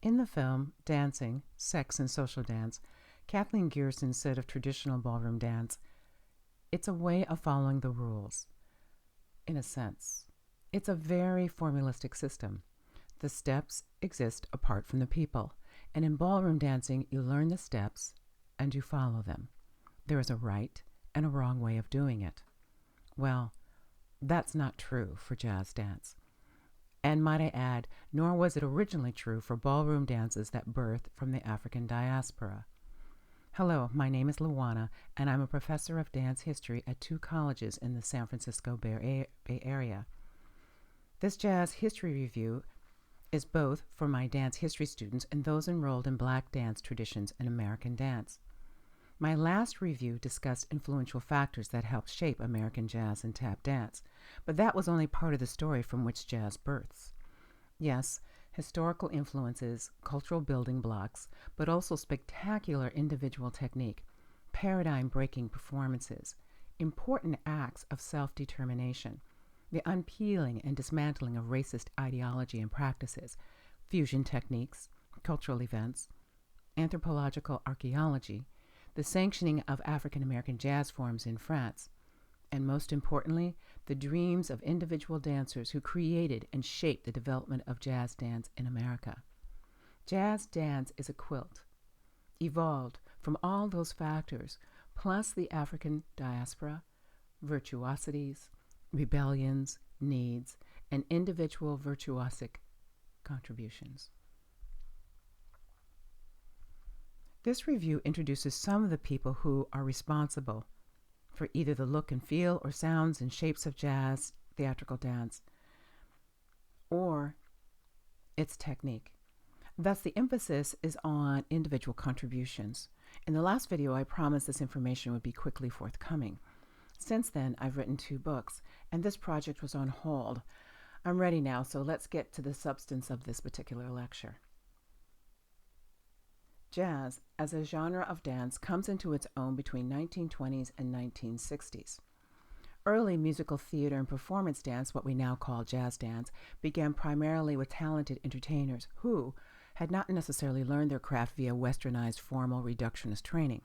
In the film Dancing, Sex and Social Dance, Kathleen Gearson said of traditional ballroom dance, "It's a way of following the rules." In a sense, it's a very formalistic system. The steps exist apart from the people, and in ballroom dancing, you learn the steps and you follow them. There is a right and a wrong way of doing it. Well, that's not true for jazz dance. And might I add, nor was it originally true for ballroom dances that birthed from the African diaspora. Hello, my name is Luana, and I'm a professor of dance history at 2 colleges in the San Francisco Bay Area. This jazz history review is both for my dance history students and those enrolled in Black dance traditions and American dance. My last review discussed influential factors that helped shape American jazz and tap dance, but that was only part of the story from which jazz births. Yes, historical influences, cultural building blocks, but also spectacular individual technique, paradigm-breaking performances, important acts of self-determination, the unpeeling and dismantling of racist ideology and practices, fusion techniques, cultural events, anthropological archaeology, the sanctioning of African American jazz forms in France, and most importantly, the dreams of individual dancers who created and shaped the development of jazz dance in America. Jazz dance is a quilt, evolved from all those factors, plus the African diaspora, virtuosities, rebellions, needs, and individual virtuosic contributions. This review introduces some of the people who are responsible for either the look and feel or sounds and shapes of jazz, theatrical dance, or its technique. Thus, the emphasis is on individual contributions. In the last video, I promised this information would be quickly forthcoming. Since then, I've written 2 books, and this project was on hold. I'm ready now, so let's get to the substance of this particular lecture. Jazz, as a genre of dance, comes into its own between 1920s and 1960s. Early musical theater and performance dance, what we now call jazz dance, began primarily with talented entertainers who had not necessarily learned their craft via westernized formal reductionist training,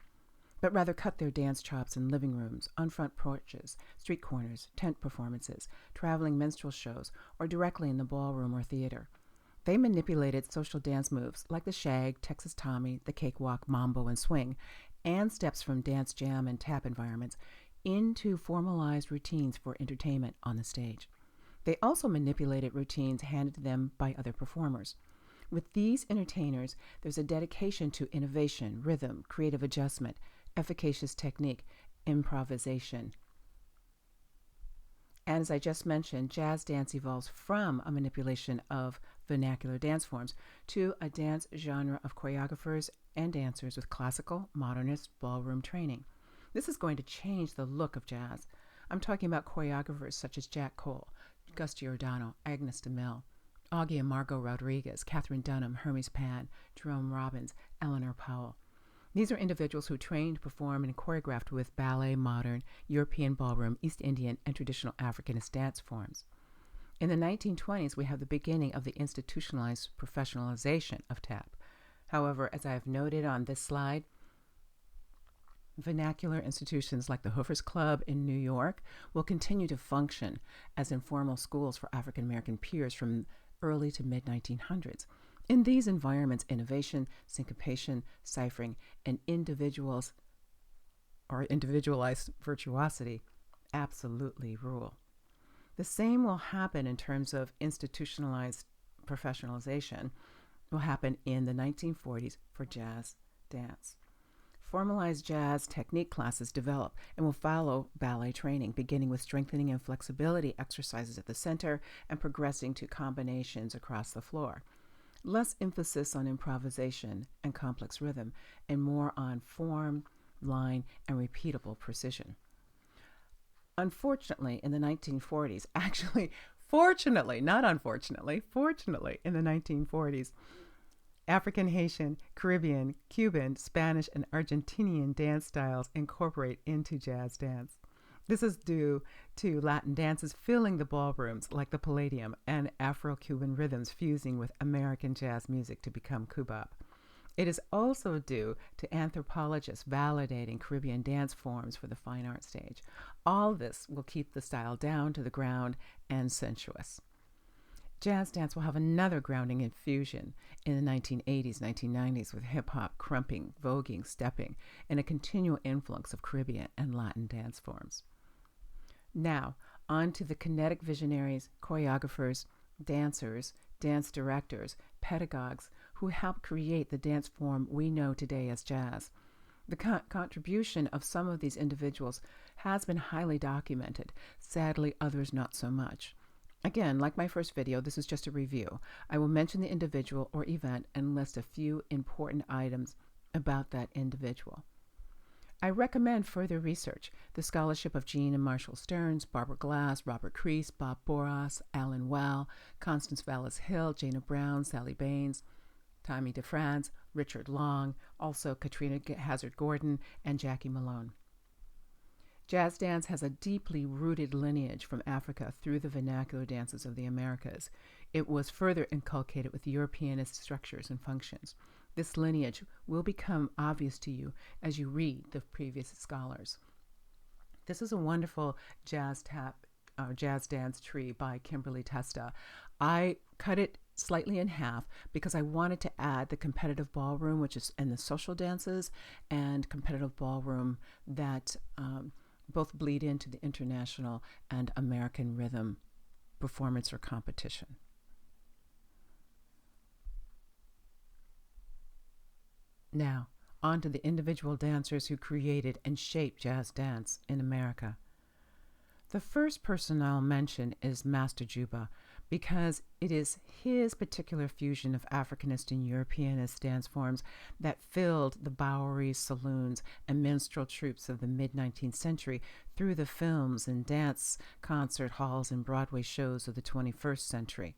but rather cut their dance chops in living rooms, on front porches, street corners, tent performances, traveling minstrel shows, or directly in the ballroom or theater. They manipulated social dance moves like the shag, Texas Tommy, the cakewalk, mambo, and swing, and steps from dance jam and tap environments into formalized routines for entertainment on the stage. They also manipulated routines handed to them by other performers. With these entertainers, there's a dedication to innovation, rhythm, creative adjustment, efficacious technique, improvisation. And as I just mentioned, jazz dance evolves from a manipulation of vernacular dance forms to a dance genre of choreographers and dancers with classical, modernist, ballroom training. This is going to change the look of jazz. I'm talking about choreographers such as Jack Cole, Gus Giordano, Agnes DeMille, Augie and Margot Rodriguez, Catherine Dunham, Hermes Pan, Jerome Robbins, Eleanor Powell. These are individuals who trained, performed, and choreographed with ballet, modern, European ballroom, East Indian, and traditional Africanist dance forms. In the 1920s, we have the beginning of the institutionalized professionalization of tap. However, as I have noted on this slide, vernacular institutions like the Hoofers Club in New York will continue to function as informal schools for African American peers from early to mid-1900s. In these environments, innovation, syncopation, ciphering, and individualized virtuosity absolutely rule. The same will happen in terms of institutionalized professionalization will happen in the 1940s for jazz dance. Formalized jazz technique classes develop and will follow ballet training, beginning with strengthening and flexibility exercises at the center and progressing to combinations across the floor. Less emphasis on improvisation and complex rhythm, and more on form, line, and repeatable precision. Unfortunately, in the 1940s, fortunately, not unfortunately, fortunately, in the 1940s, African, Haitian, Caribbean, Cuban, Spanish, and Argentinian dance styles incorporate into jazz dance. This is due to Latin dances filling the ballrooms like the Palladium and Afro-Cuban rhythms fusing with American jazz music to become kubap. It is also due to anthropologists validating Caribbean dance forms for the fine art stage. All this will keep the style down to the ground and sensuous. Jazz dance will have another grounding infusion in the 1980s, 1990s with hip hop, crumping, voguing, stepping, and a continual influx of Caribbean and Latin dance forms. Now, on to the kinetic visionaries, choreographers, dancers, dance directors, pedagogues who helped create the dance form we know today as jazz. The contribution of some of these individuals has been highly documented, sadly, others not so much. Again, like my first video, this is just a review. I will mention the individual or event and list a few important items about that individual. I recommend further research, the scholarship of Jean and Marshall Stearns, Barbara Glass, Robert Crease, Bob Boras, Alan Well, Constance Vallis Hill, Jana Brown, Sally Baines, Tommy DeFrance, Richard Long, also Katrina Hazard Gordon, and Jackie Malone. Jazz dance has a deeply rooted lineage from Africa through the vernacular dances of the Americas. It was further inculcated with Europeanist structures and functions. This lineage will become obvious to you as you read the previous scholars. This is a wonderful jazz dance tree by Kimberly Testa. I cut it slightly in half because I wanted to add the competitive ballroom, which is and the social dances, and competitive ballroom that both bleed into the international and American rhythm performance or competition. Now, on to the individual dancers who created and shaped jazz dance in America. The first person I'll mention is Master Juba, because it is his particular fusion of Africanist and Europeanist dance forms that filled the Boweries, saloons, and minstrel troupes of the mid-19th century through the films and dance concert halls and Broadway shows of the 21st century.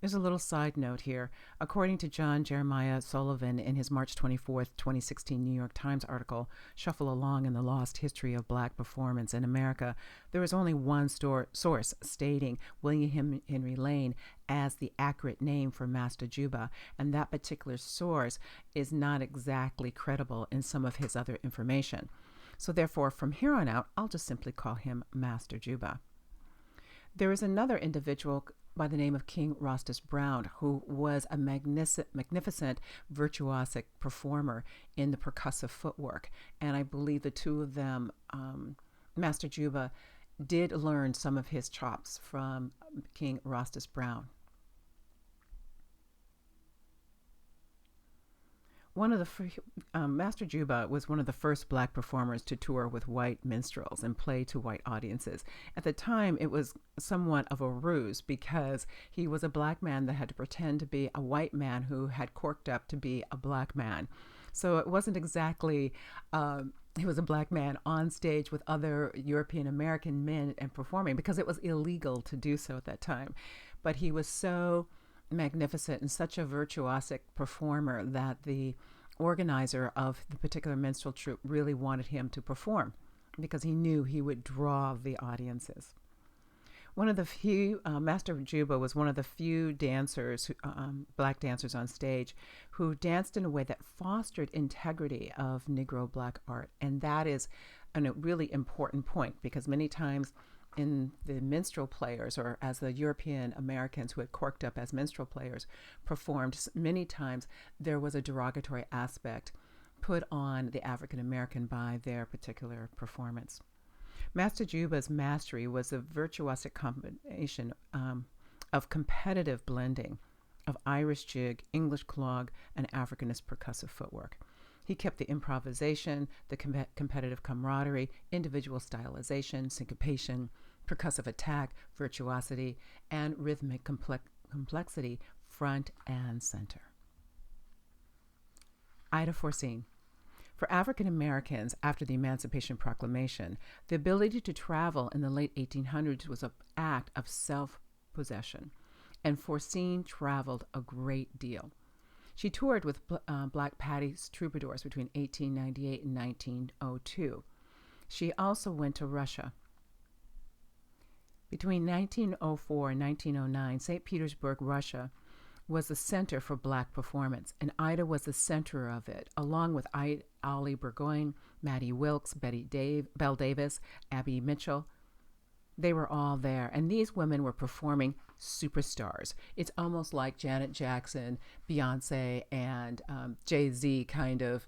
There's a little side note here. According to John Jeremiah Sullivan in his March 24, 2016 New York Times article, Shuffle Along in the Lost History of Black Performance in America, there is only one source stating William Henry Lane as the accurate name for Master Juba, and that particular source is not exactly credible in some of his other information. So therefore, from here on out, I'll just simply call him Master Juba. There is another individual by the name of King Rostas Brown, who was a magnificent virtuosic performer in the percussive footwork. And I believe the two of them, Master Juba, did learn some of his chops from King Rostas Brown. Master Juba was one of the first Black performers to tour with white minstrels and play to white audiences. At the time, it was somewhat of a ruse because he was a Black man that had to pretend to be a white man who had corked up to be a Black man. So it wasn't exactly, he was a Black man on stage with other European American men and performing because it was illegal to do so at that time. But he was so magnificent and such a virtuosic performer that the organizer of the particular minstrel troupe really wanted him to perform because he knew he would draw the audiences. One of the few, Master Juba was one of the few dancers, Black dancers on stage, who danced in a way that fostered integrity of Negro Black art. And that is a really important point because many times in the minstrel players, or as the European Americans who had corked up as minstrel players performed, many times there was a derogatory aspect put on the African American by their particular performance. Master Juba's mastery was a virtuosic combination of competitive blending of Irish jig, English clog, and Africanist percussive footwork. He kept the improvisation, the competitive camaraderie, individual stylization, syncopation, percussive attack, virtuosity, and rhythmic complexity front and center. Ida Forseen. For African Americans after the Emancipation Proclamation, the ability to travel in the late 1800s was an act of self-possession, and Forseen traveled a great deal. She toured with Black Patty's Troubadours between 1898 and 1902. She also went to Russia. Between 1904 and 1909, St. Petersburg, Russia, was the center for black performance, and Ida was the center of it, along with Ollie Burgoyne, Maddie Wilkes, Belle Davis, Abby Mitchell. They were all there, and these women were performing superstars. It's almost like Janet Jackson, Beyonce, and Jay-Z kind of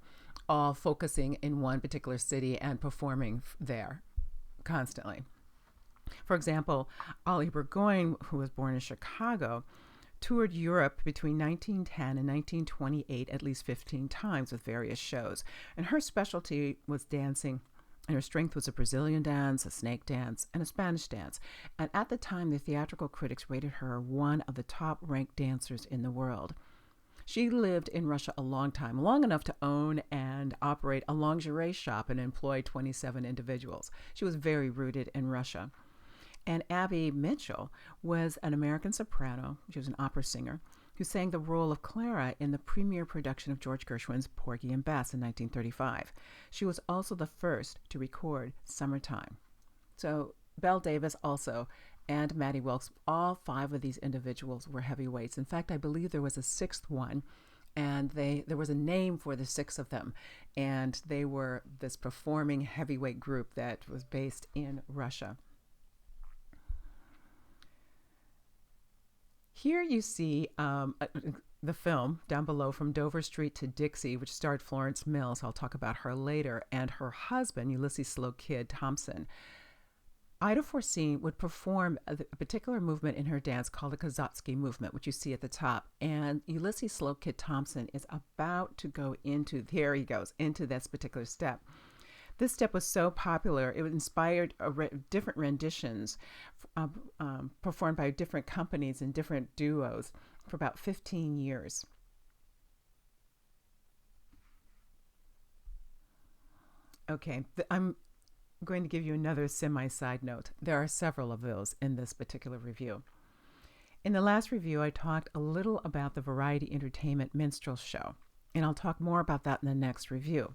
all focusing in one particular city and performing there constantly. For example, Ollie Burgoyne, who was born in Chicago, toured Europe between 1910 and 1928 at least 15 times with various shows. And her specialty was dancing, and her strength was a Brazilian dance, a snake dance, and a Spanish dance. And at the time, the theatrical critics rated her one of the top-ranked dancers in the world. She lived in Russia a long time, long enough to own and operate a lingerie shop and employ 27 individuals. She was very rooted in Russia. And Abby Mitchell was an American soprano. She was an opera singer who sang the role of Clara in the premiere production of George Gershwin's Porgy and Bess in 1935. She was also the first to record Summertime. So Belle Davis also, and Maddie Wilkes, all five of these individuals were heavyweights. In fact, I believe there was a sixth one, and there was a name for the six of them, and they were this performing heavyweight group that was based in Russia. Here you see the film down below, From Dover Street to Dixie, which starred Florence Mills. I'll talk about her later, and her husband, Ulysses Slow Kid Thompson. Ida Forseen would perform a particular movement in her dance called the Kazatsky movement, which you see at the top. And Ulysses Slow Kid Thompson is about to go into, here he goes, into this particular step. This step was so popular, it inspired different renditions performed by different companies and different duos for about 15 years. Okay, I'm going to give you another semi-side note. There are several of those in this particular review. In the last review, I talked a little about the variety entertainment minstrel show, and I'll talk more about that in the next review.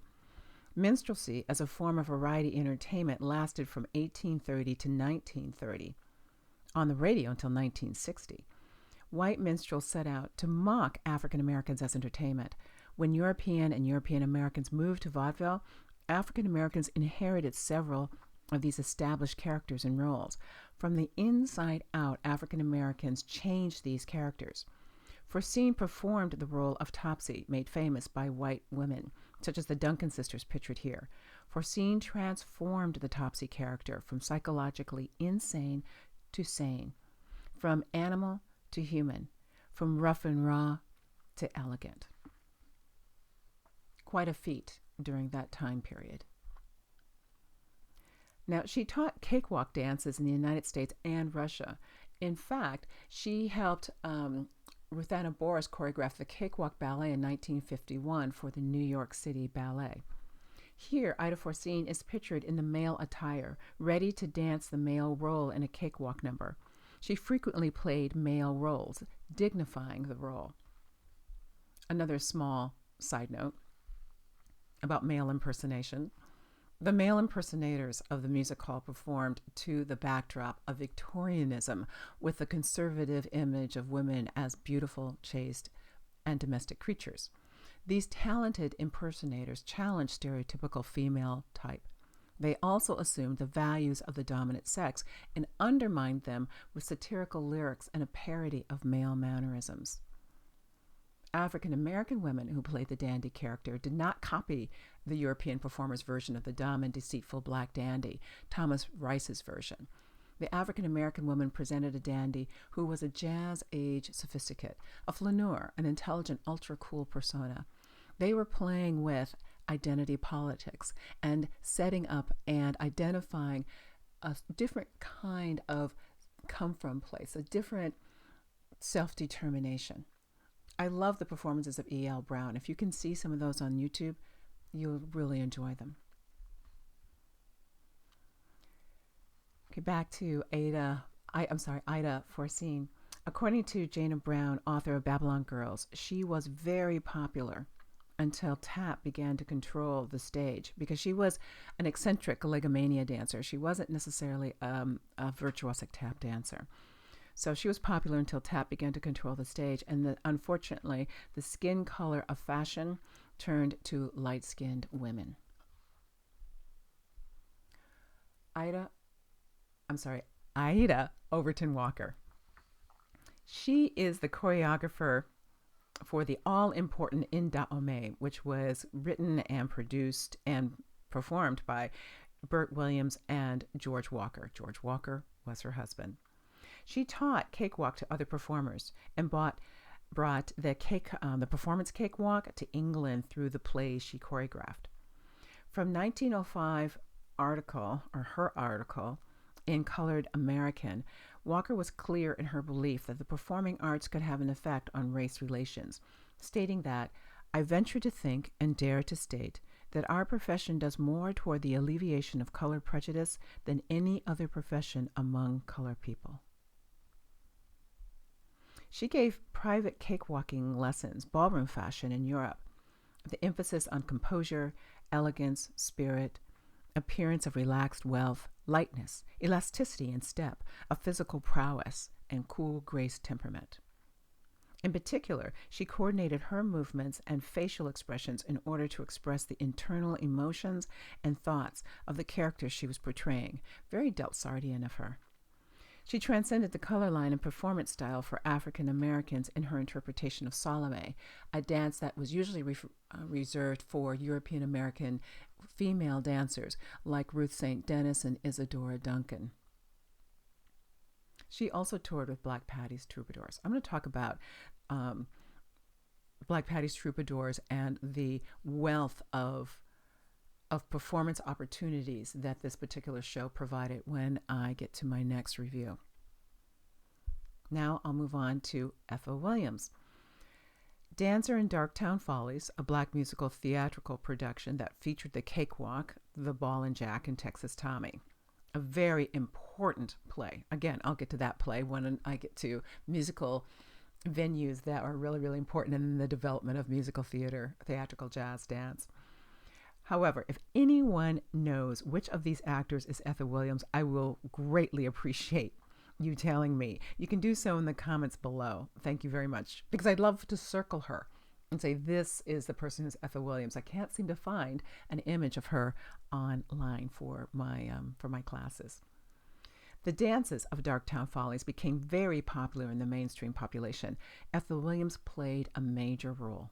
Minstrelsy, as a form of variety entertainment, lasted from 1830 to 1930, on the radio until 1960. White minstrels set out to mock African Americans as entertainment. When European and European Americans moved to vaudeville, African Americans inherited several of these established characters and roles. From the inside out, African Americans changed these characters. Forseen performed the role of Topsy, made famous by white women, such as the Duncan sisters pictured here. Forseen transformed the Topsy character from psychologically insane to sane, from animal to human, from rough and raw to elegant. Quite a feat during that time period. Now, she taught cakewalk dances in the United States and Russia. In fact, she helped Ruth Anna Boris choreographed the Cakewalk Ballet in 1951 for the New York City Ballet. Here, Ida Forseen is pictured in the male attire, ready to dance the male role in a cakewalk number. She frequently played male roles, dignifying the role. Another small side note about male impersonation. The male impersonators of the music hall performed to the backdrop of Victorianism, with the conservative image of women as beautiful, chaste, and domestic creatures. These talented impersonators challenged stereotypical female type. They also assumed the values of the dominant sex and undermined them with satirical lyrics and a parody of male mannerisms. African American women who played the dandy character did not copy the European performer's version of the dumb and deceitful black dandy, Thomas Rice's version. The African American woman presented a dandy who was a jazz-age sophisticate, a flaneur, an intelligent, ultra-cool persona. They were playing with identity politics and setting up and identifying a different kind of come-from place, a different self-determination. I love the performances of E.L. Brown. If you can see some of those on YouTube, you'll really enjoy them. Okay, back to Ida Forseen. According to Jana Brown, author of Babylon Girls, she was very popular until tap began to control the stage, because she was an eccentric legomania dancer. She wasn't necessarily a virtuosic tap dancer. So she was popular until tap began to control the stage, and unfortunately, the skin color of fashion turned to light-skinned women. Aida Overton Walker. She is the choreographer for the all-important In Daome, which was written and produced and performed by Burt Williams and George Walker. George Walker was her husband. She taught cakewalk to other performers and brought the performance cakewalk to England through the plays she choreographed. From 1905 her article in Colored American, Walker was clear in her belief that the performing arts could have an effect on race relations, stating that, "I venture to think and dare to state that our profession does more toward the alleviation of color prejudice than any other profession among color people." She gave private cakewalking lessons, ballroom fashion in Europe, the emphasis on composure, elegance, spirit, appearance of relaxed wealth, lightness, elasticity in step, a physical prowess, and cool grace temperament. In particular, she coordinated her movements and facial expressions in order to express the internal emotions and thoughts of the characters she was portraying. Very Delsartian of her. She transcended the color line and performance style for African Americans in her interpretation of Salome, a dance that was usually reserved for European American female dancers like Ruth St. Denis and Isadora Duncan. She also toured with Black Patty's Troubadours. I'm going to talk about Black Patty's Troubadours and the wealth of performance opportunities that this particular show provided when I get to my next review. Now I'll move on to Ethel Williams. Dancer in Darktown Follies, a black musical theatrical production that featured the cakewalk, the ball and jack, and Texas Tommy. A very important play. Again, I'll get to that play when I get to musical venues that are really, really important in the development of musical theater, theatrical jazz dance. However, if anyone knows which of these actors is Ethel Williams, I will greatly appreciate you telling me. You can do so in the comments below. Thank you very much. Because I'd love to circle her and say, this is the person who's Ethel Williams. I can't seem to find an image of her online for my classes. The dances of Darktown Follies became very popular in the mainstream population. Ethel Williams played a major role.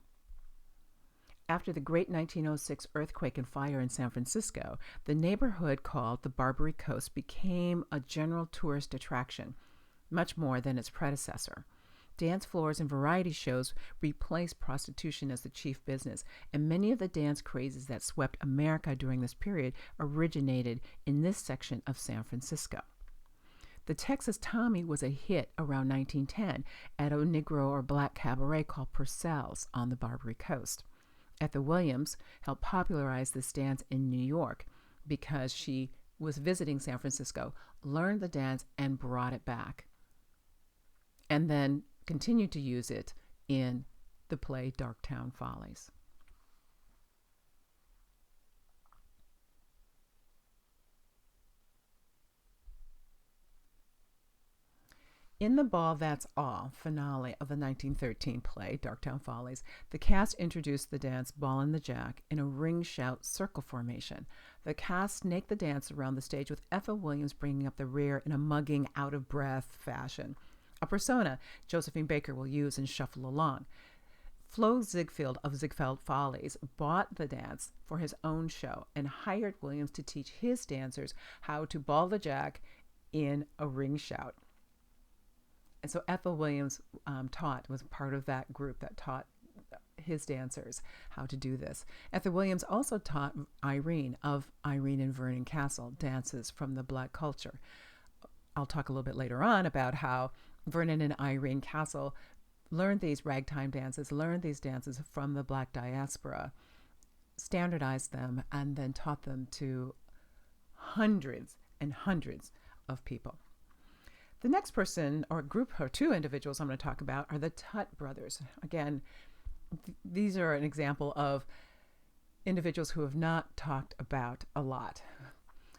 After the great 1906 earthquake and fire in San Francisco, the neighborhood called the Barbary Coast became a general tourist attraction, much more than its predecessor. Dance floors and variety shows replaced prostitution as the chief business, and many of the dance crazes that swept America during this period originated in this section of San Francisco. The Texas Tommy was a hit around 1910 at a Negro or black cabaret called Purcell's on the Barbary Coast. Ethel Williams helped popularize this dance in New York because she was visiting San Francisco, learned the dance, and brought it back, and then continued to use it in the play Darktown Follies. In the Ball That's All finale of the 1913 play, Darktown Follies, the cast introduced the dance Ball and the Jack in a ring shout circle formation. The cast snaked the dance around the stage with Ethel Williams bringing up the rear in a mugging, out-of-breath fashion, a persona Josephine Baker will use and shuffle along. Flo Ziegfeld of Ziegfeld Follies bought the dance for his own show and hired Williams to teach his dancers how to ball the jack in a ring shout. And so Ethel Williams was part of that group that taught his dancers how to do this. Ethel Williams also taught Irene of Irene and Vernon Castle dances from the Black culture. I'll talk a little bit later on about how Vernon and Irene Castle learned these ragtime dances, learned these dances from the Black diaspora, standardized them, and then taught them to hundreds and hundreds of people. The next person or group or two individuals I'm going to talk about are the Tutt brothers. Again, these are an example of individuals who have not talked about a lot.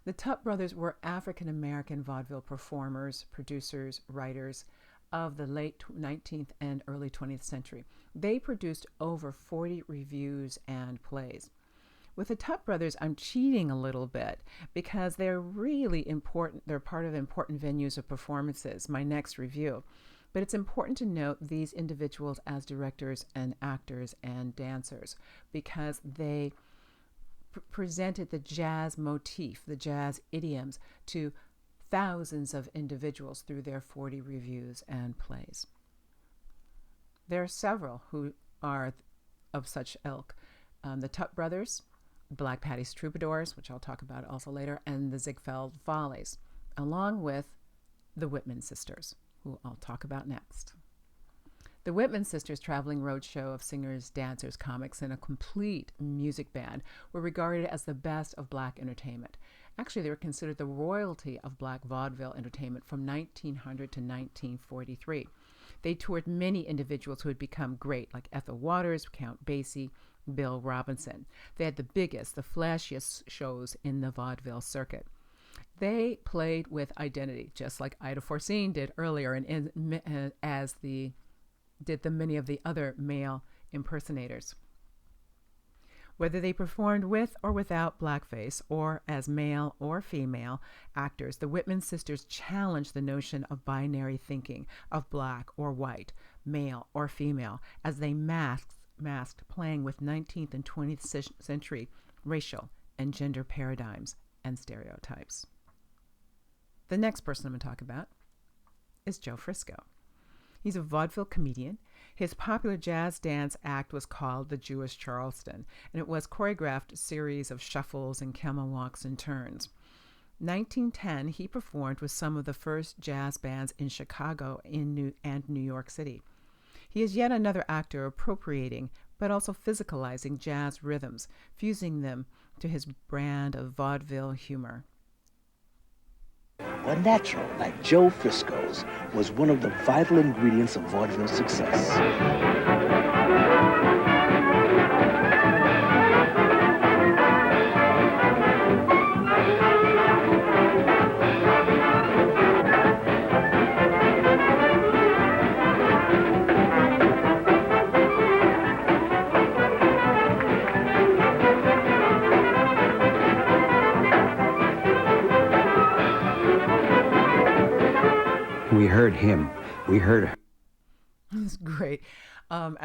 The Tutt brothers were African-American vaudeville performers, producers, writers of the late 19th and early 20th century. They produced over 40 revues and plays. With the Tutt brothers, I'm cheating a little bit because they're really important. They're part of important venues of performances, my next review. But it's important to note these individuals as directors and actors and dancers because they presented the jazz motif, the jazz idioms, to thousands of individuals through their 40 revues and plays. There are several who are of such ilk. The Tutt brothers, Black Patty's Troubadours, which I'll talk about also later, and the Ziegfeld Follies, along with the Whitman sisters, who I'll talk about next. The Whitman sisters' traveling roadshow of singers, dancers, comics, and a complete music band were regarded as the best of black entertainment. Actually, they were considered the royalty of black vaudeville entertainment from 1900 to 1943. They toured many individuals who had become great, like Ethel Waters, Count Basie, Bill Robinson. They had the biggest, the flashiest shows in the vaudeville circuit. They played with identity, just like Ida Forseen did earlier, and did the many of the other male impersonators. Whether they performed with or without blackface, or as male or female actors, the Whitman sisters challenged the notion of binary thinking of black or white, male or female, as they masked playing with 19th and 20th century racial and gender paradigms and stereotypes. The next person I'm going to talk about is Joe Frisco. He's a vaudeville comedian. His popular jazz dance act was called the Jewish Charleston, and it was choreographed series of shuffles and camel walks and turns. 1910, he performed with some of the first jazz bands in Chicago and New York City. He is yet another actor appropriating, but also physicalizing jazz rhythms, fusing them to his brand of vaudeville humor. A natural like Joe Frisco's was one of the vital ingredients of vaudeville success. We heard him. We heard her. It's great. When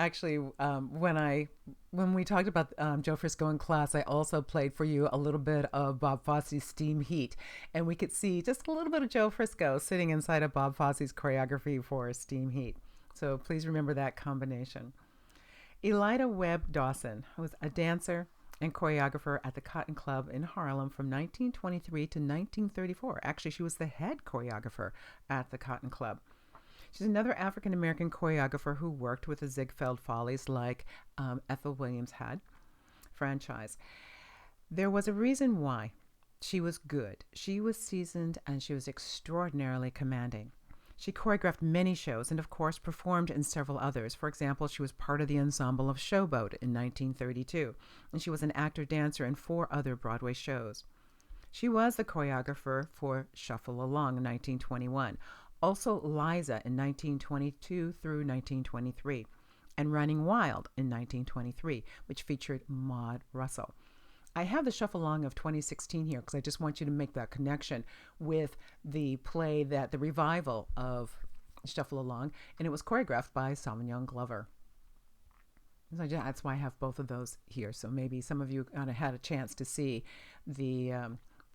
we talked about Joe Frisco in class, I also played for you a little bit of Bob Fosse's Steam Heat, and we could see just a little bit of Joe Frisco sitting inside of Bob Fosse's choreography for Steam Heat. So please remember that combination. Elida Webb Dawson was a dancer and choreographer at the Cotton Club in Harlem from 1923 to 1934. Actually, she was the head choreographer at the Cotton Club. She's another African-American choreographer who worked with the Ziegfeld Follies like Ethel Williams had franchise. There was a reason why. She was good. She was seasoned, and she was extraordinarily commanding. She choreographed many shows and, of course, performed in several others. For example, she was part of the ensemble of Showboat in 1932, and she was an actor-dancer in 4 other Broadway shows. She was the choreographer for Shuffle Along in 1921, also Liza in 1922 through 1923, and Running Wild in 1923, which featured Maud Russell. I have the Shuffle Along of 2016 here because I just want you to make that connection with the play, that the revival of Shuffle Along, and it was choreographed by Sauvignon Glover. So that's why I have both of those here. So maybe some of you had a chance to see the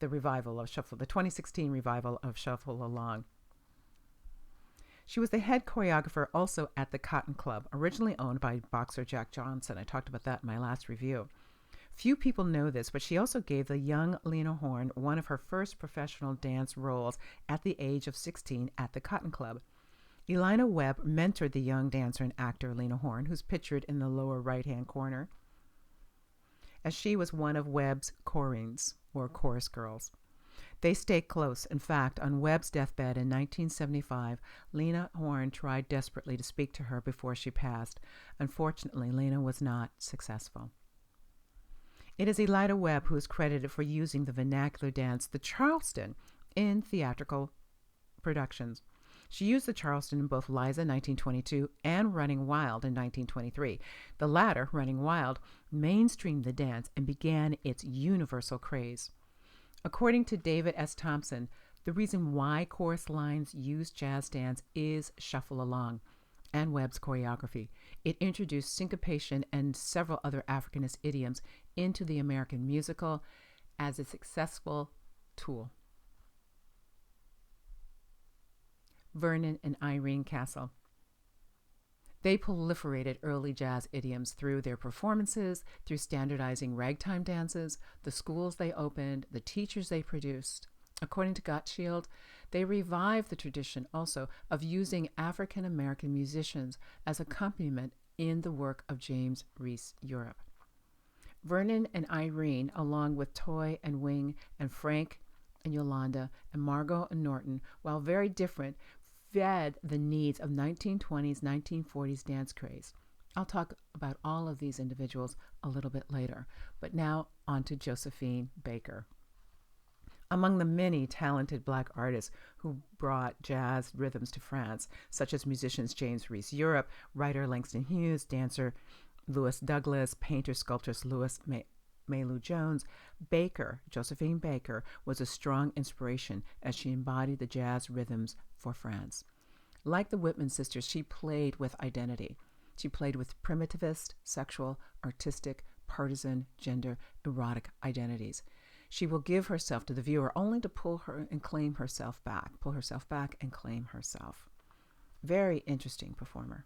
revival of the 2016 revival of Shuffle Along. She was the head choreographer also at the Cotton Club, originally owned by boxer Jack Johnson. I talked about that in my last review. Few people know this, but she also gave the young Lena Horne one of her first professional dance roles at the age of 16 at the Cotton Club. Elida Webb mentored the young dancer and actor Lena Horne, who's pictured in the lower right-hand corner, as she was one of Webb's chorines, or chorus girls. They stayed close. In fact, on Webb's deathbed in 1975, Lena Horne tried desperately to speak to her before she passed. Unfortunately, Lena was not successful. It is Elida Webb who is credited for using the vernacular dance, the Charleston, in theatrical productions. She used the Charleston in both Liza 1922 and Running Wild in 1923. The latter, Running Wild, mainstreamed the dance and began its universal craze. According to David S. Thompson, the reason why chorus lines use jazz dance is shuffle along and Webb's choreography. It introduced syncopation and several other Africanist idioms into the American musical as a successful tool. Vernon and Irene Castle. They proliferated early jazz idioms through their performances, through standardizing ragtime dances, the schools they opened, the teachers they produced. According to Gottschalk, they revived the tradition also of using African American musicians as accompaniment in the work of James Reese Europe. Vernon and Irene, along with Toy and Wing and Frank and Yolanda and Margot and Norton, while very different, fed the needs of 1920s, 1940s dance craze. I'll talk about all of these individuals a little bit later, but now on to Josephine Baker. Among the many talented Black artists who brought jazz rhythms to France, such as musicians James Reese Europe, writer Langston Hughes, dancer Louis Douglas, painter sculptress Louis Maylou Jones, Josephine Baker, was a strong inspiration as she embodied the jazz rhythms for France. Like the Whitman sisters, she played with identity. She played with primitivist, sexual, artistic, partisan, gender, erotic identities. She will give herself to the viewer only to pull herself back and claim herself. Very interesting performer.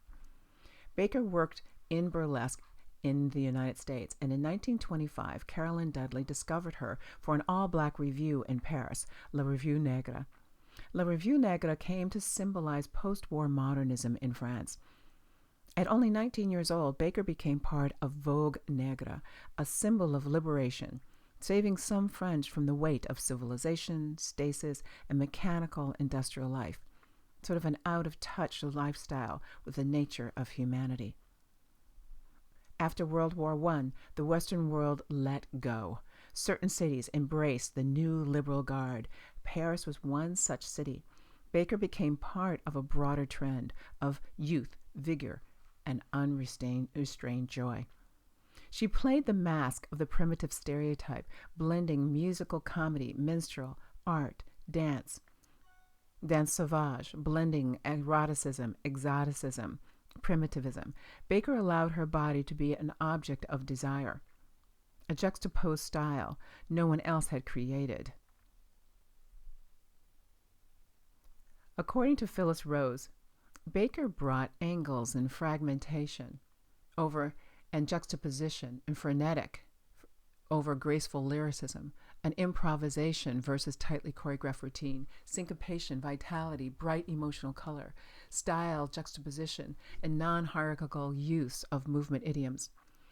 Baker worked in burlesque in the United States, and in 1925, Carolyn Dudley discovered her for an all-black revue in Paris, La Revue Negre. La Revue Negre came to symbolize post-war modernism in France. At only 19 years old, Baker became part of Vogue Negre, a symbol of liberation, saving some French from the weight of civilization, stasis, and mechanical industrial life, sort of an out-of-touch lifestyle with the nature of humanity. After World War I, the Western world let go. Certain cities embraced the new liberal guard. Paris was one such city. Baker became part of a broader trend of youth, vigor, and unrestrained joy. She played the mask of the primitive stereotype, blending musical comedy, minstrel, art, dance sauvage, blending eroticism, exoticism, primitivism. Baker allowed her body to be an object of desire, a juxtaposed style no one else had created. According to Phyllis Rose, Baker brought angles and fragmentation and juxtaposition and frenetic over graceful lyricism, an improvisation versus tightly choreographed routine, syncopation, vitality, bright emotional color, style, juxtaposition, and non-hierarchical use of movement idioms.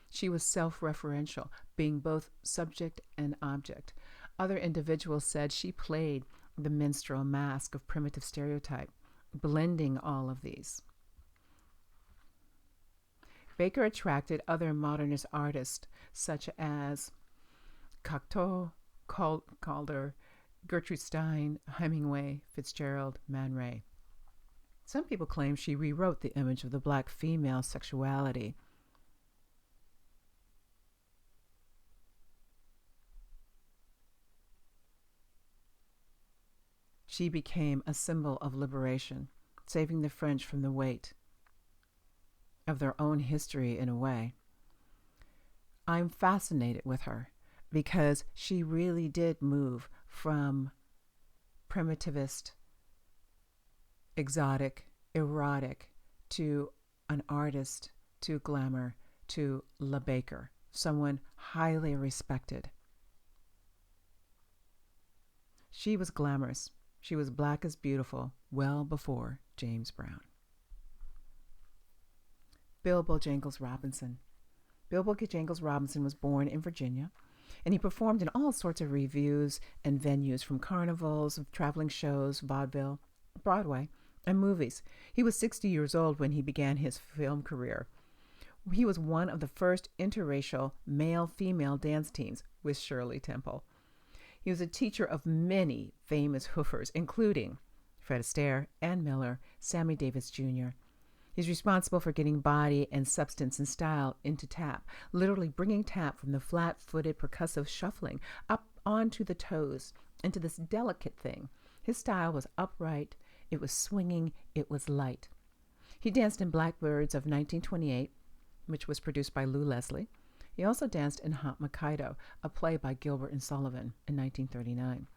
She was self-referential, being both subject and object. Other individuals said she played the minstrel mask of primitive stereotype, blending all of these. Baker attracted other modernist artists such as Cocteau, Calder, Gertrude Stein, Hemingway, Fitzgerald, Man Ray. Some people claim she rewrote the image of the Black female sexuality. She became a symbol of liberation, saving the French from the weight of their own history in a way. I'm fascinated with her because she really did move from primitivist, exotic, erotic, to an artist, to glamour, to La Baker, someone highly respected. She was glamorous. She was black as beautiful well before James Brown. Bill Bojangles Robinson. Bill Bojangles Robinson was born in Virginia. And he performed in all sorts of revues and venues, from carnivals, traveling shows, vaudeville, Broadway, and movies. He was 60 years old when he began his film career. He was one of the first interracial male-female dance teams with Shirley Temple. He was a teacher of many famous hoofers, including Fred Astaire, Ann Miller, Sammy Davis Jr. He's responsible for getting body and substance and style into tap, literally bringing tap from the flat-footed percussive shuffling up onto the toes, into this delicate thing. His style was upright, it was swinging, it was light. He danced in Blackbirds of 1928, which was produced by Lou Leslie. He also danced in Hot Mikado, a play by Gilbert and Sullivan in 1939.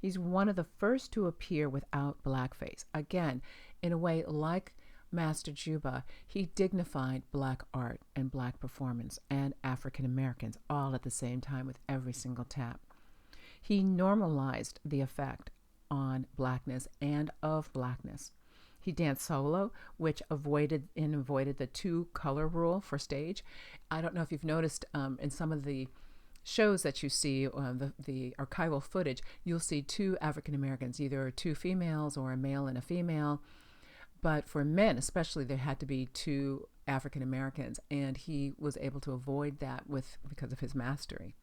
He's one of the first to appear without blackface. Again, in a way like Master Juba, he dignified black art and black performance and African Americans all at the same time with every single tap. He normalized the effect on blackness and of blackness. He danced solo, which avoided the two-color rule for stage. I don't know if you've noticed in some of the shows that you see, the archival footage, you'll see two African Americans, either two females or a male and a female. But for men especially, there had to be two African Americans, and he was able to avoid that because of his mastery.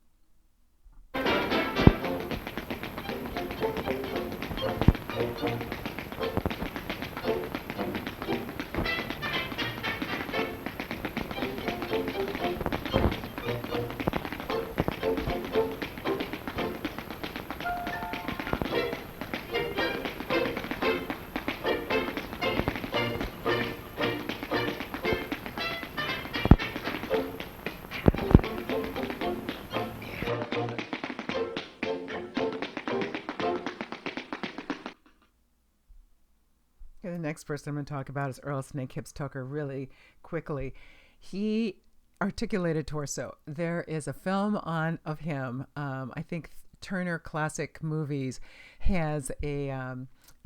The next person I'm going to talk about is Earl Snake Hips Tucker really quickly. He articulated torso. There is a film of him. I think Turner Classic Movies has a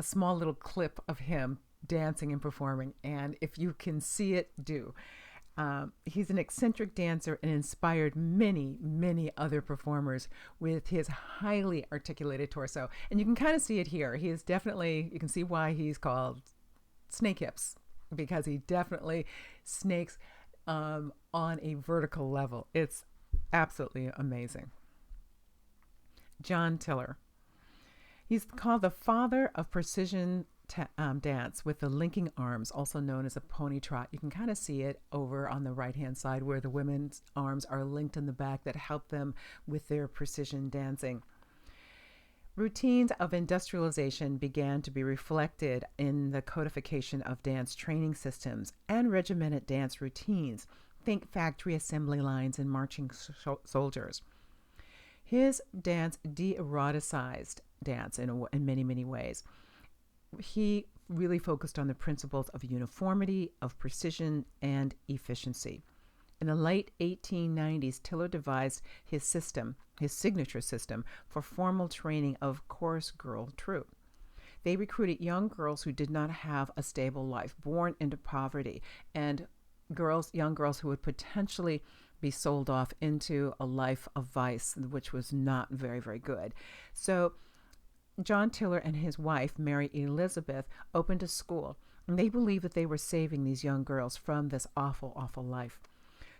small little clip of him dancing and performing. And if you can see it, do. He's an eccentric dancer and inspired many, many other performers with his highly articulated torso. And you can kind of see it here. He is definitely, you can see why he's called Snake Hips, because he definitely snakes on a vertical level. It's absolutely amazing. John Tiller. He's called the father of precision dance with the linking arms, also known as a pony trot. You can kind of see it over on the right-hand side where the women's arms are linked in the back that help them with their precision dancing. Routines of industrialization began to be reflected in the codification of dance training systems and regimented dance routines. Think factory assembly lines and marching soldiers. His dance de-eroticized dance in many, many ways. He really focused on the principles of uniformity, of precision, and efficiency. In the late 1890s, Tiller devised his signature system for formal training of chorus girl troupe. They recruited young girls who did not have a stable life, born into poverty, and young girls who would potentially be sold off into a life of vice, which was not very, very good. So John Tiller and his wife, Mary Elizabeth, opened a school, and they believed that they were saving these young girls from this awful, awful life.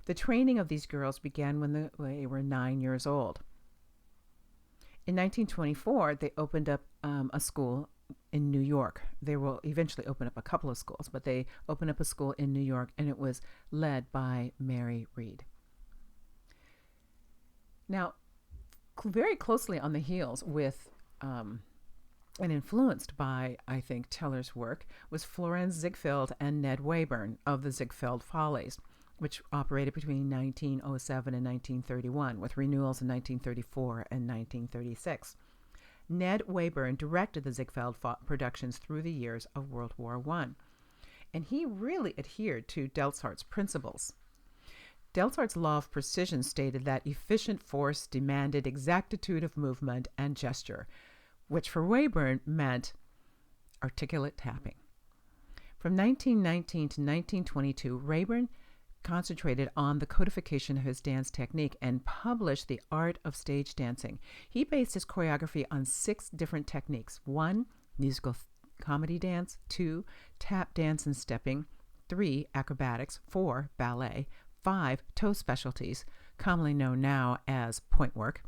The training of these girls began when they were 9 years old. In 1924, they opened up a school in New York. They will eventually open up a couple of schools, but they opened up a school in New York, and it was led by Mary Read. Now, very closely on the heels with and influenced by, I think, Tiller's work was Florenz Ziegfeld and Ned Wayburn of the Ziegfeld Follies, which operated between 1907 and 1931, with renewals in 1934 and 1936. Ned Wayburn directed the Ziegfeld productions through the years of World War I, and he really adhered to Delsart's principles. Delsart's law of precision stated that efficient force demanded exactitude of movement and gesture, which for Wayburn meant articulate tapping. From 1919 to 1922, Wayburn concentrated on the codification of his dance technique and published The Art of Stage Dancing. He based his choreography on 6 different techniques. 1, musical comedy dance. 2, tap dance and stepping. 3, acrobatics. 4, ballet. 5, toe specialties, commonly known now as point work.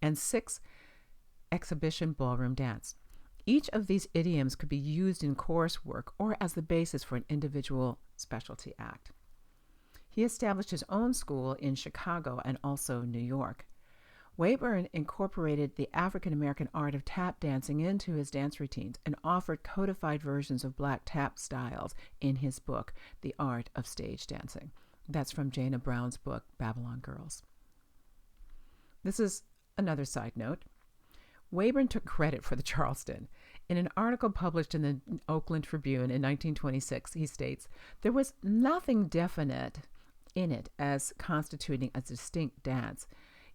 And 6, exhibition ballroom dance. Each of these idioms could be used in chorus work or as the basis for an individual specialty act. He established his own school in Chicago and also New York. Wayburn incorporated the African American art of tap dancing into his dance routines and offered codified versions of black tap styles in his book, The Art of Stage Dancing. That's from Jana Brown's book, Babylon Girls. This is another side note. Wayburn took credit for the Charleston. In an article published in the Oakland Tribune in 1926, he states, "There was nothing definite in it as constituting a distinct dance,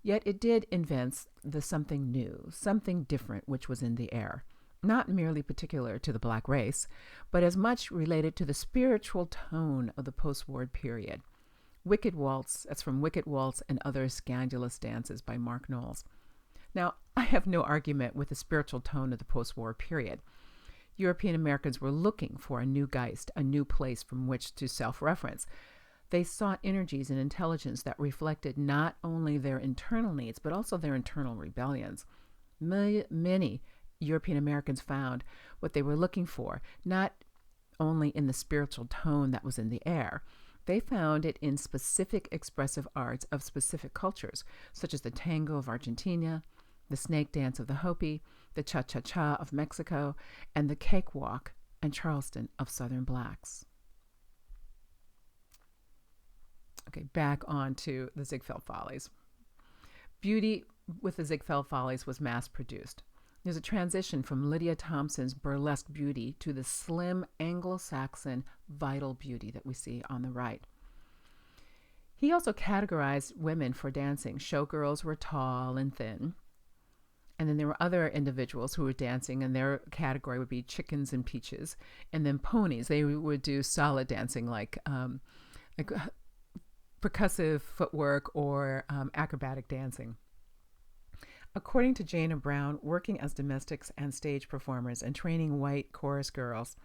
yet it did invent the something new, something different which was in the air, not merely particular to the black race, but as much related to the spiritual tone of the post-war period. Wicked Waltz," that's from Wicked Waltz and Other Scandalous Dances by Mark Knowles. Now, I have no argument with the spiritual tone of the post-war period. European Americans were looking for a new Geist, a new place from which to self-reference. They sought energies and intelligence that reflected not only their internal needs, but also their internal rebellions. Many European Americans found what they were looking for, not only in the spiritual tone that was in the air. They found it in specific expressive arts of specific cultures, such as the tango of Argentina, the snake dance of the Hopi, the cha-cha-cha of Mexico, and the cakewalk and Charleston of Southern blacks. Okay, back on to the Ziegfeld Follies. Beauty with the Ziegfeld Follies was mass-produced. There's a transition from Lydia Thompson's burlesque beauty to the slim Anglo-Saxon vital beauty that we see on the right. He also categorized women for dancing. Showgirls were tall and thin. And then there were other individuals who were dancing, and their category would be chickens and peaches. And then ponies, they would do solid dancing like percussive footwork or acrobatic dancing. According to Jana Brown, working as domestics and stage performers and training white chorus girls,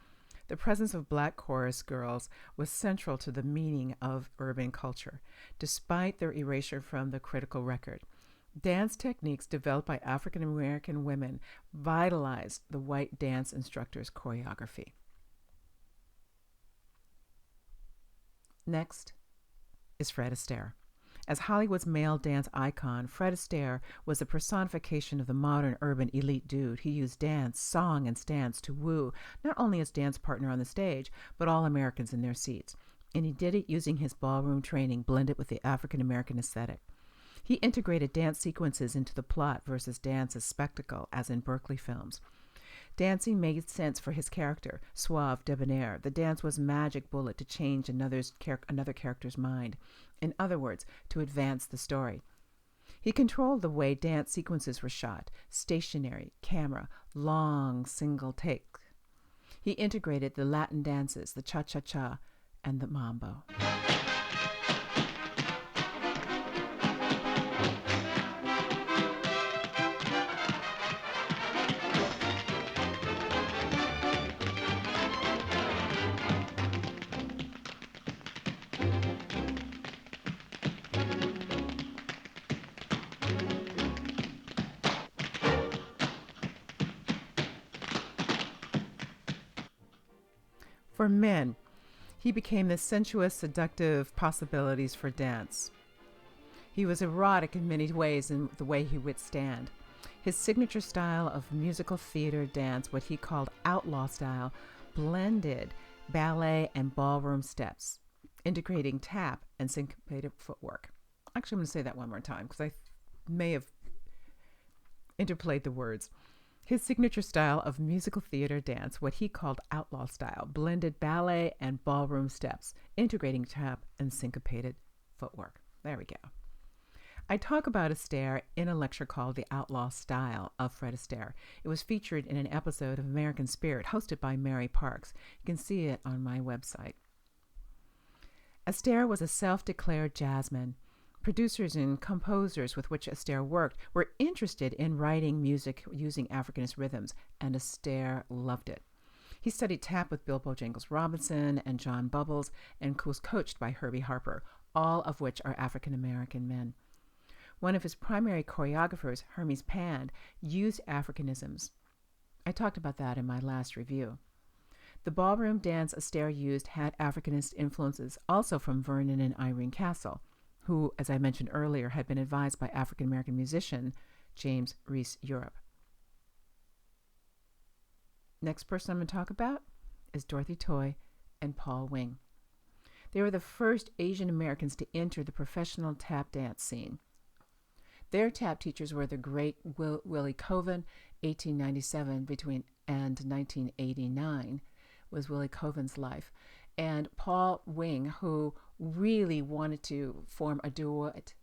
the presence of black chorus girls was central to the meaning of urban culture, despite their erasure from the critical record. Dance techniques developed by African American women vitalized the white dance instructor's choreography. Next is Fred Astaire. As Hollywood's male dance icon, Fred Astaire was the personification of the modern urban elite dude. He used dance, song, and stance to woo not only his dance partner on the stage, but all Americans in their seats. And he did it using his ballroom training blended with the African American aesthetic. He integrated dance sequences into the plot versus dance as spectacle, as in Berkeley films. Dancing made sense for his character, suave, debonair. The dance was magic bullet to change another character's mind. In other words, to advance the story. He controlled the way dance sequences were shot, stationary, camera, long, single take. He integrated the Latin dances, the cha-cha-cha, and the mambo. For men, he became the sensuous, seductive possibilities for dance. He was erotic in many ways in the way he would stand. His signature style of musical theater dance, what he called outlaw style, blended ballet and ballroom steps, integrating tap and syncopated footwork. Actually, I'm going to say that one more time because I may have interplayed the words. His signature style of musical theater dance, what he called outlaw style, blended ballet and ballroom steps, integrating tap and syncopated footwork. There we go. I talk about Astaire in a lecture called The Outlaw Style of Fred Astaire. It was featured in an episode of American Spirit hosted by Mary Parks. You can see it on my website. Astaire was a self-declared jazzman. Producers and composers with which Astaire worked were interested in writing music using Africanist rhythms, and Astaire loved it. He studied tap with Bill Bojangles Robinson and John Bubbles and was coached by Herbie Harper, all of which are African American men. One of his primary choreographers, Hermes Pand, used Africanisms. I talked about that in my last review. The ballroom dance Astaire used had Africanist influences, also from Vernon and Irene Castle, who, as I mentioned earlier, had been advised by African American musician James Reese Europe. Next person I'm going to talk about is Dorothy Toy and Paul Wing. They were the first Asian Americans to enter the professional tap dance scene. Their tap teachers were the great Willie Colvin, 1897 and 1989 was Willie Colvin's life, and Paul Wing, who really wanted to form a duet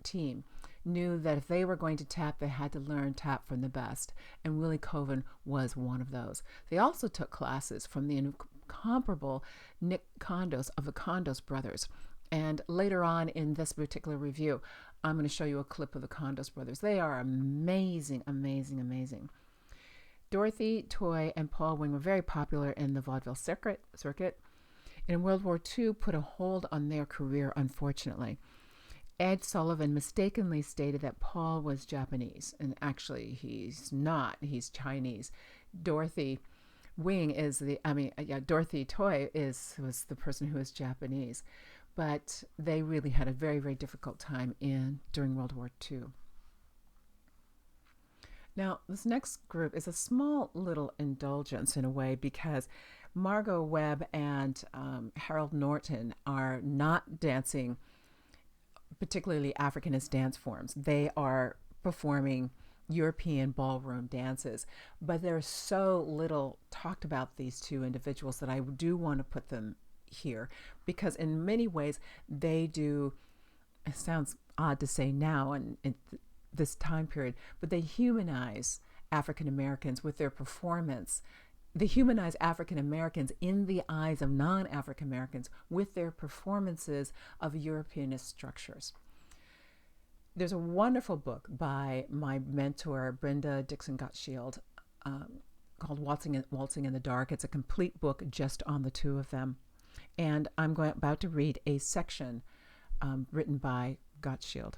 team, knew that if they were going to tap, they had to learn tap from the best, and Willie Colvin was one of those. They also took classes from the incomparable Nick Condos of the Condos brothers, and later on in this particular review, I'm going to show you a clip of the Condos brothers. They are amazing, amazing, amazing. Dorothy Toy and Paul Wing were very popular in the vaudeville circuit. In World War II, put a hold on their career, unfortunately. Ed Sullivan mistakenly stated that Paul was Japanese, and actually he's not. He's Chinese. Dorothy Toy was the person who was Japanese, but they really had a very, very difficult time during World War II. Now, this next group is a small little indulgence in a way, because Margot Webb and Harold Norton are not dancing particularly Africanist dance forms. They are performing European ballroom dances, but there's so little talked about these two individuals that I do want to put them here, because in many ways they do, it sounds odd to say now in this time period, but they humanize African Americans with their performance. They humanize African Americans in the eyes of non-African Americans with their performances of Europeanist structures. There's a wonderful book by my mentor, Brenda Dixon Gottschalk, called Waltzing in the Dark. It's a complete book just on the two of them. And I'm about to read a section written by Gottschalk.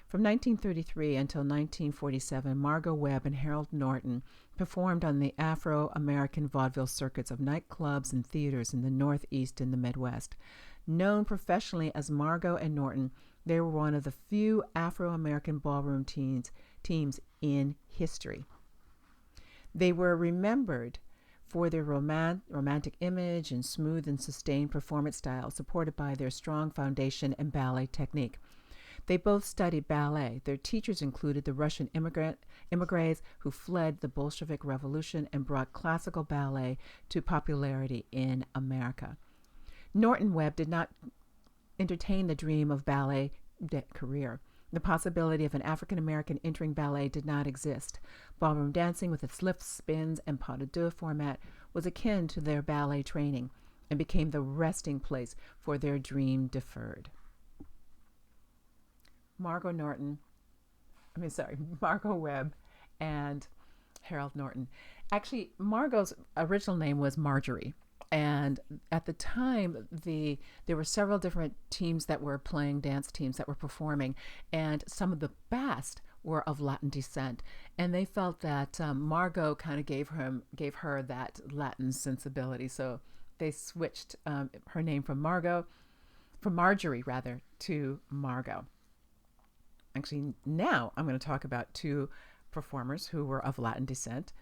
From 1933 until 1947, Margot Webb and Harold Norton performed on the Afro-American vaudeville circuits of nightclubs and theaters in the Northeast and the Midwest. Known professionally as Margot and Norton, they were one of the few Afro-American ballroom teams in history. They were remembered for their romantic image and smooth and sustained performance style, supported by their strong foundation and ballet technique. They both studied ballet. Their teachers included the Russian immigrants who fled the Bolshevik Revolution and brought classical ballet to popularity in America. Norton Webb did not entertain the dream of ballet career. The possibility of an African American entering ballet did not exist. Ballroom dancing, with its lifts, spins, and pas de deux format, was akin to their ballet training and became the resting place for their dream deferred. Margot Webb and Harold Norton. Actually, Margot's original name was Marjorie. And at the time, there were several different teams that were playing, dance teams that were performing, and some of the best were of Latin descent. And they felt that Margot kind of gave her that Latin sensibility. So they switched her name from Marjorie to Margot. Actually, now I'm going to talk about two performers who were of Latin descent,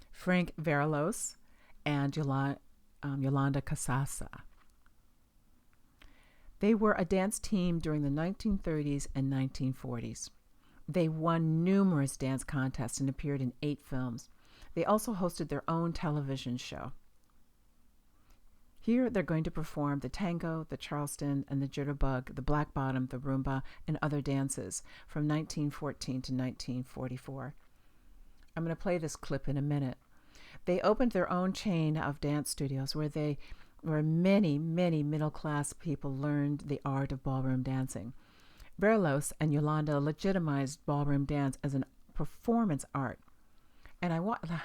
Frank Verilos and Yolanda Casasa. They were a dance team during the 1930s and 1940s. They won numerous dance contests and appeared in 8 films. They also hosted their own television show. Here they're going to perform the tango, the Charleston, and the jitterbug, the black bottom, the rumba, and other dances from 1914 to 1944. I'm going to play this clip in a minute. They opened their own chain of dance studios where they where many, many middle class people learned the art of ballroom dancing. Verlos and Yolanda legitimized ballroom dance as a performance art. And I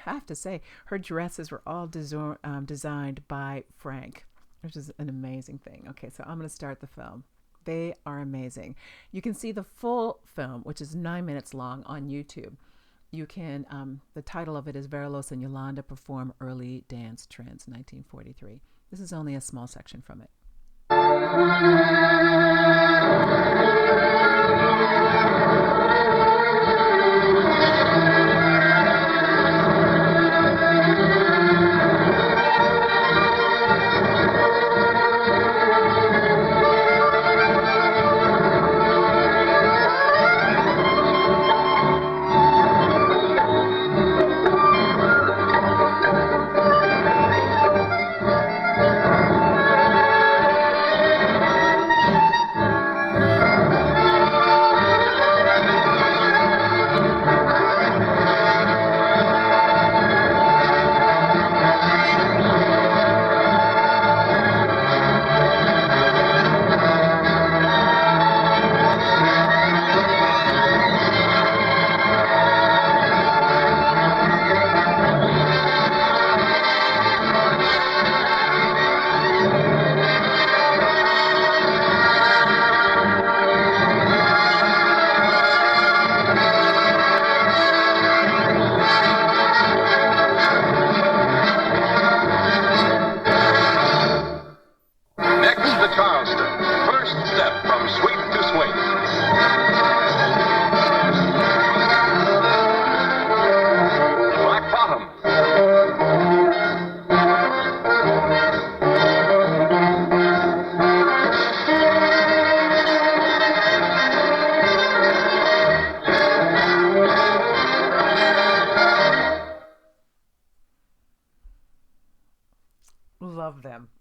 have to say, her dresses were all designed by Frank, which is an amazing thing. Okay, so I'm going to start the film. They are amazing. You can see the full film, which is 9 minutes long, on YouTube. You can, the title of it is Verlos and Yolanda Perform Early Dance Trends, 1943. This is only a small section from it.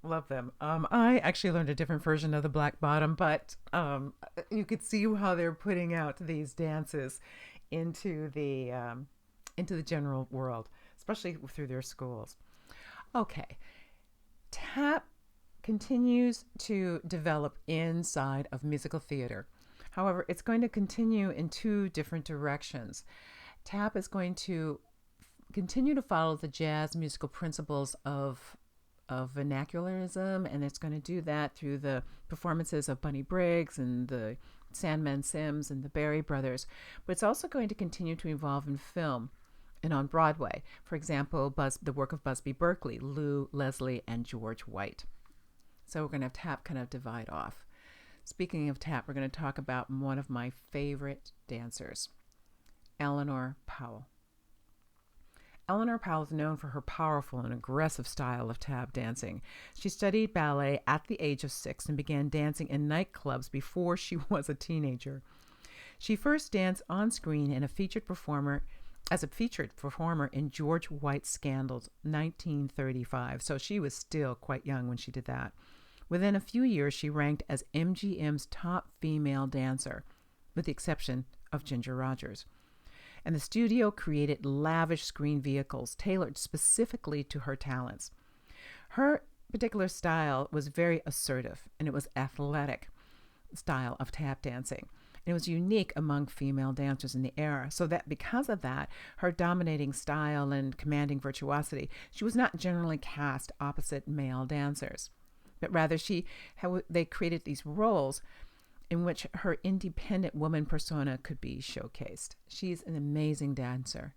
Love them. I actually learned a different version of the Black Bottom, but you could see how they're putting out these dances into the general world, especially through their schools. Okay, tap continues to develop inside of musical theater. However, it's going to continue in two different directions. Tap is going to continue to follow the jazz musical principles of vernacularism, and it's going to do that through the performances of Bunny Briggs and the Sandman Sims and the Berry Brothers. But it's also going to continue to evolve in film and on Broadway. For example, the work of Busby Berkeley, Lou Leslie, and George White. So we're going to have tap kind of divide off. Speaking of tap, we're going to talk about one of my favorite dancers, Eleanor Powell. Eleanor Powell is known for her powerful and aggressive style of tap dancing. She studied ballet at the age of 6 and began dancing in nightclubs before she was a teenager. She first danced on screen as a featured performer in George White's Scandals, 1935. So she was still quite young when she did that. Within a few years, she ranked as MGM's top female dancer, with the exception of Ginger Rogers. And the studio created lavish screen vehicles tailored specifically to her talents. Her particular style was very assertive, and it was athletic style of tap dancing. And it was unique among female dancers in the era, so that because of that, her dominating style and commanding virtuosity, she was not generally cast opposite male dancers, but rather they created these roles in which her independent woman persona could be showcased. She's an amazing dancer.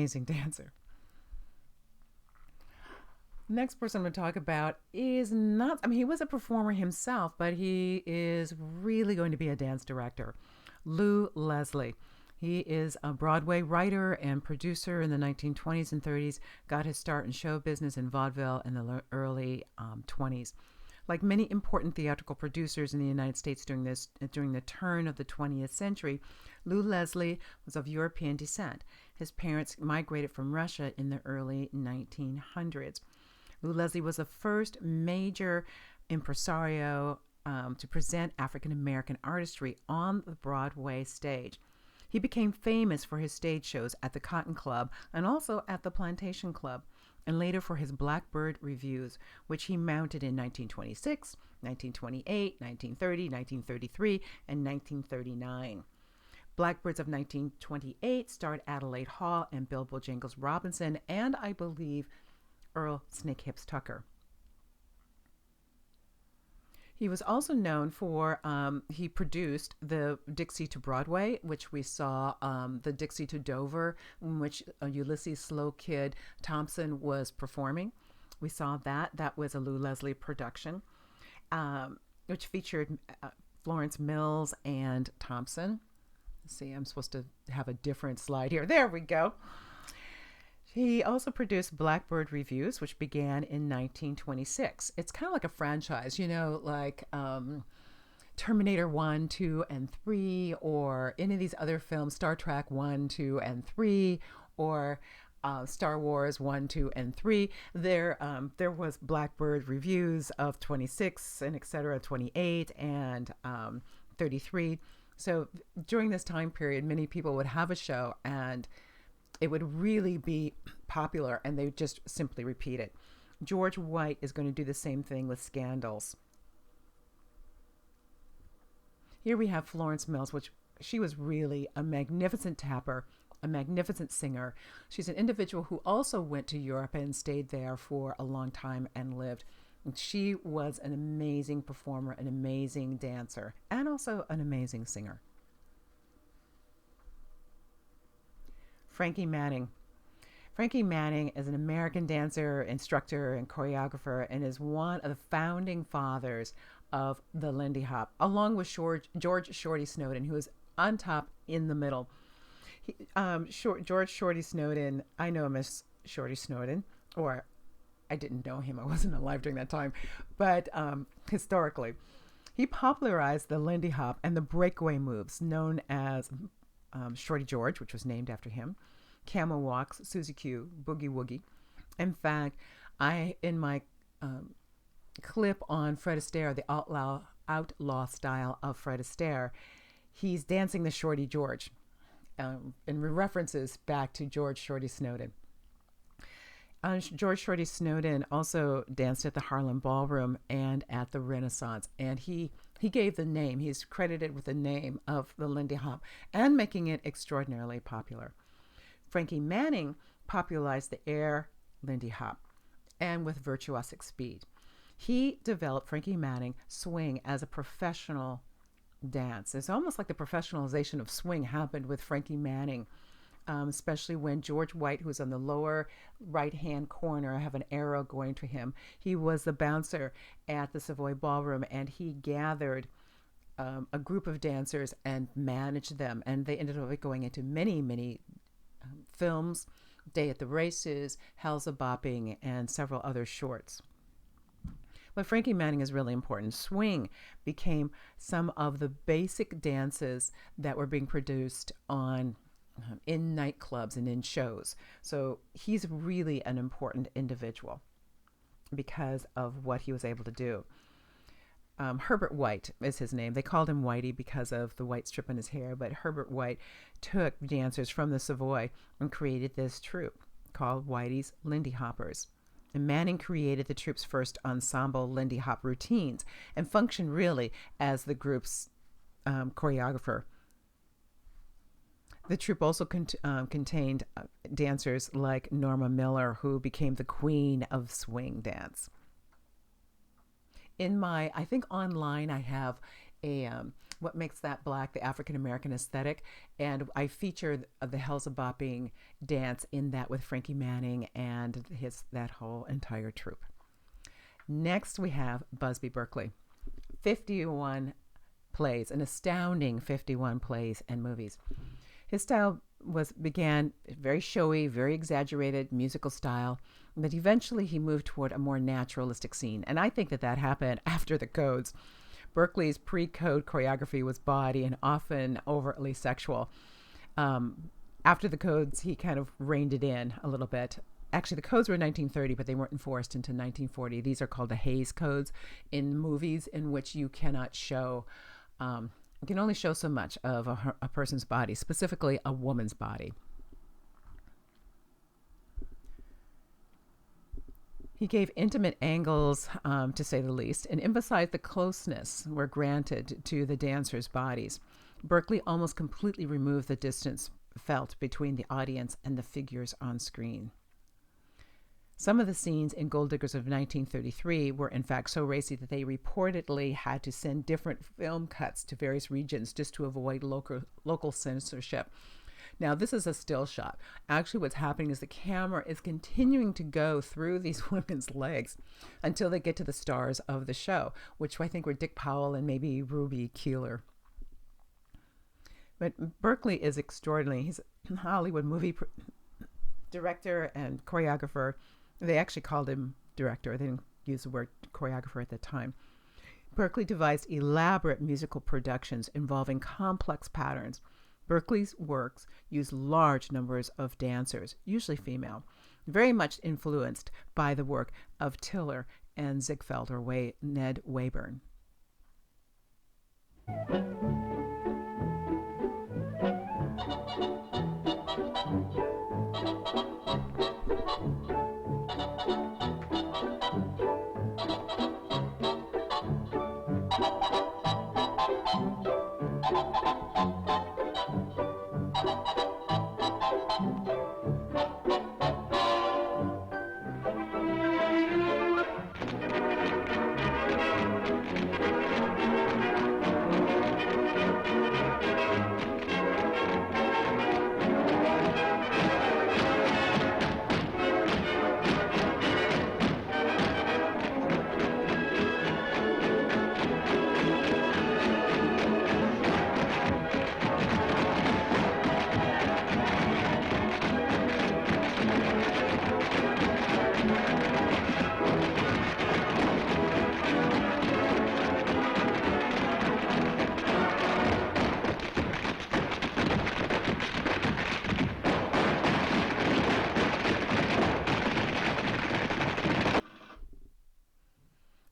amazing dancer. Next person I'm going to talk about is not, I mean, he was a performer himself, but he is really going to be a dance director. Lou Leslie. He is a Broadway writer and producer in the 1920s and 30s, got his start in show business in vaudeville in the early 20s. Like many important theatrical producers in the United States during the turn of the 20th century, Lou Leslie was of European descent. His parents migrated from Russia in the early 1900s. Lou Leslie was the first major impresario to present African American artistry on the Broadway stage. He became famous for his stage shows at the Cotton Club and also at the Plantation Club, and later for his Blackbird revues, which he mounted in 1926, 1928, 1930, 1933, and 1939. Blackbirds of 1928 starred Adelaide Hall and Bill Bojangles Robinson, and I believe Earl Snakehips Tucker. He was also known for, he produced the Dixie to Broadway, which we saw, the Dixie to Dover, in which Ulysses Slow Kid Thompson was performing. We saw that. That was a Lou Leslie production, which featured Florence Mills and Thompson. Let's see, I'm supposed to have a different slide here. There we go. He also produced Blackbird Revues, which began in 1926. It's kind of like a franchise, you know, like Terminator 1, 2, and 3, or any of these other films, Star Trek 1, 2, and 3, or Star Wars 1, 2, and 3. There was Blackbird Revues of 26 and et cetera, 28 and 33. So during this time period, many people would have a show and it would really be popular and they would just simply repeat it. George White is going to do the same thing with Scandals. Here we have Florence Mills, which she was really a magnificent tapper, a magnificent singer. She's an individual who also went to Europe and stayed there for a long time and lived. And she was an amazing performer, an amazing dancer, and also an amazing singer. Frankie Manning. Frankie Manning is an American dancer, instructor, and choreographer, and is one of the founding fathers of the Lindy Hop, along with George Shorty Snowden, who is on top in the middle. George Shorty Snowden, I know him as Shorty Snowden, or I didn't know him, I wasn't alive during that time, but historically, he popularized the Lindy Hop and the breakaway moves known as Shorty George, which was named after him, Camel Walks, Susie Q, Boogie Woogie. In fact, in my clip on Fred Astaire, the outlaw style of Fred Astaire, he's dancing the Shorty George, and references back to George Shorty Snowden. George Shorty Snowden also danced at the Harlem Ballroom and at the Renaissance, and he gave the name, he's credited with the name of the Lindy Hop and making it extraordinarily popular. Frankie Manning popularized the air Lindy Hop and with virtuosic speed. He developed Frankie Manning swing as a professional dance. It's almost like the professionalization of swing happened with Frankie Manning, especially when George White, who's on the lower right-hand corner, I have an arrow going to him. He was the bouncer at the Savoy Ballroom, and he gathered a group of dancers and managed them. And they ended up going into many, many films, Day at the Races, Hell's a Bopping, and several other shorts. But Frankie Manning is really important. Swing became some of the basic dances that were being produced in nightclubs and in shows. So he's really an important individual because of what he was able to do. Herbert White is his name. They called him Whitey because of the white strip in his hair, but Herbert White took dancers from the Savoy and created this troupe called Whitey's Lindy Hoppers. And Manning created the troupe's first ensemble Lindy Hop routines and functioned really as the group's choreographer. The troupe also contained dancers like Norma Miller, who became the queen of swing dance. I think online I have a what makes that black, the African American aesthetic. And I featured the Hells of Bopping dance in that with Frankie Manning and that whole entire troupe. Next, we have Busby Berkeley. 51 plays, an astounding 51 plays and movies. His style began very showy, very exaggerated musical style, but eventually he moved toward a more naturalistic scene. And I think that happened after the codes. Berkeley's pre-code choreography was bawdy and often overtly sexual. After the codes, he kind of reined it in a little bit. Actually, the codes were in 1930, but they weren't enforced until 1940. These are called the Hays Codes in movies in which you cannot show, you can only show so much of a person's body, specifically a woman's body. He gave intimate angles, to say the least, and emphasized the closeness were granted to the dancers' bodies. Berkeley almost completely removed the distance felt between the audience and the figures on screen. Some of the scenes in Gold Diggers of 1933 were in fact so racy that they reportedly had to send different film cuts to various regions just to avoid local censorship. Now, this is a still shot. Actually, what's happening is the camera is continuing to go through these women's legs until they get to the stars of the show, which I think were Dick Powell and maybe Ruby Keeler. But Berkeley is extraordinary. He's a Hollywood movie director and choreographer. They actually called him director. They didn't use the word choreographer at the time. Berkeley devised elaborate musical productions involving complex patterns. Berkeley's works use large numbers of dancers, usually female, very much influenced by the work of Tiller and Ziegfeld or Ned Wayburn.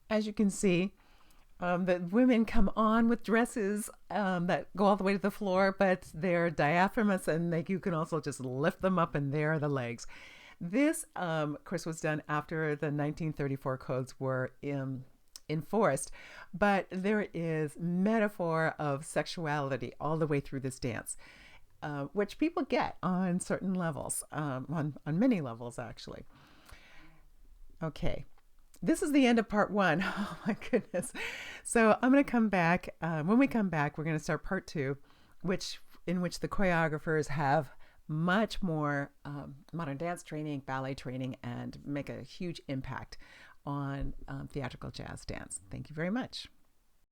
As you can see, the women come on with dresses that go all the way to the floor, but they're diaphanous, and you can also just lift them up, and there are the legs. This, of course, was done after the 1934 codes were enforced, but there is metaphor of sexuality all the way through this dance, which people get on certain levels, on many levels, actually. Okay. This is the end of part one. Oh my goodness. So I'm going to come back. When we come back, we're going to start part two, in which the choreographers have much more modern dance training, ballet training, and make a huge impact on theatrical jazz dance. Thank you very much.